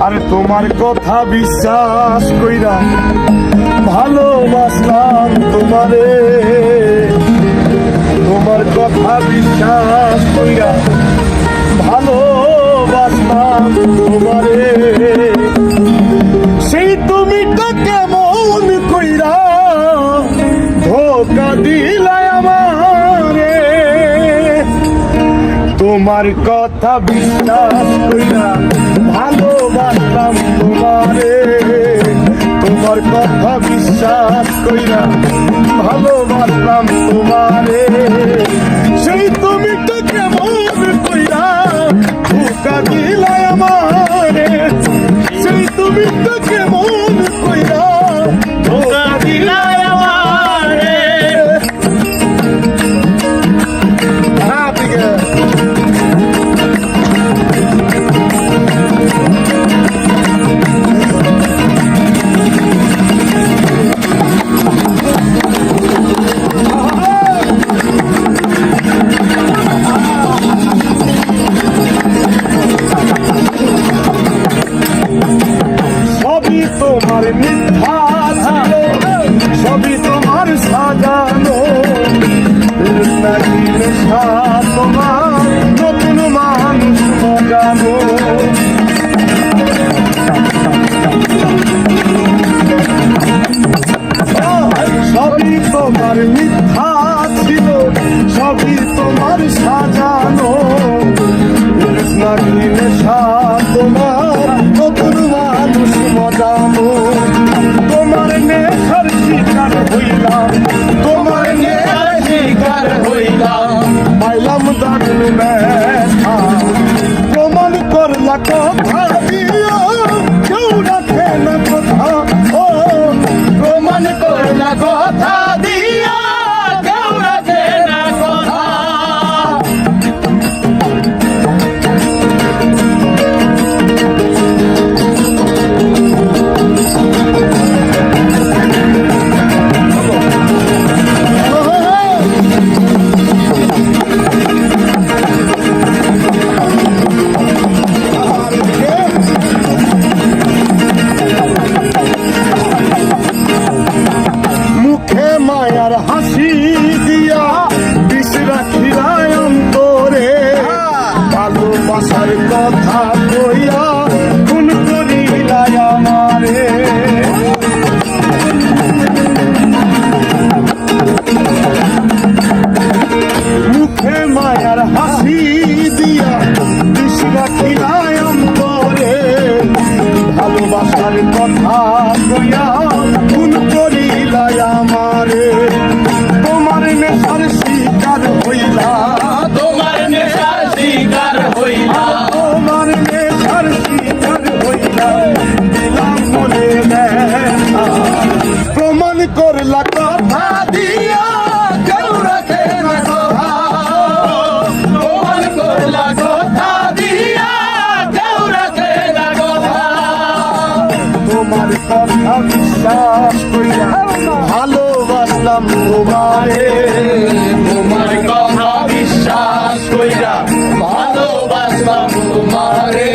আর তোমার কথা বিশ্বাস কইরা ভালোবাসলাম তোমারে, তোমার কথা বিশ্বাস কইরা ভালোবাসলাম তোমারে। সেই তুমি তো কেমন কইরা ধোকা দিলা আমারে, তোমার কথা বিশ্বাস কইরা ভালোবাসলাম তোমারে, তোমার কথা বিশ্বাস কইরা ভালোবাসলাম তোমারে। সেই তুমি তো কেমন কইরা ধোকা দিলা আমারে, সেই তুমি তো কেমন কইরা ধোকা দিলা আমারে। সবই তোমার মিথ্যা ছিল, সবই তোমার সাজানো, নাকি নেশা তোমার নতুন মানুষ মজানো। সবই তোমার মিথ্যা ছিল, সবই তোমার সাজানো, নাকি নেশা তোমার নতুন মানুষ মজানো। তোমার নেশার শিকার হইলাম, তোমার নেশার শিকার হইলাম, পাইলাম দারুণ ব্যথা। প্রমাণ করলা কথা দিও কেউ রাখে না কথা, ও প্রমাণ করলা কথা দিও কেউ রাখে না কথা। মুখে মায়ার হাসি দিয়া বিষ রাখিলাই অন্তরে, ভালোবাসার কথা কইয়া খুন করিলাই আমারে। মুখে মায়ার হাসি দিয়া বিষ রাখিলাই অন্তরে, ভালোবাসার কথা কইয়া খুন করিলাই আমারে। তোমার নেশার শিকার হইলা, তোমার নেশার শিকার হইলা, তোমার নেশার শিকার হইলা, দিলাম মনে ব্যথা। প্রমাণ করলা কথা দিয়া কেউ রাখে না কথা, প্রমাণ করলা কথা দিয়া কেউ রাখে না কথা। তোমার কথা বিশ্বাস কইরা ভালোবাসলাম তোমারে, তোমার কথা বিশ্বাস কইরা ভালোবাসলাম তোমারে।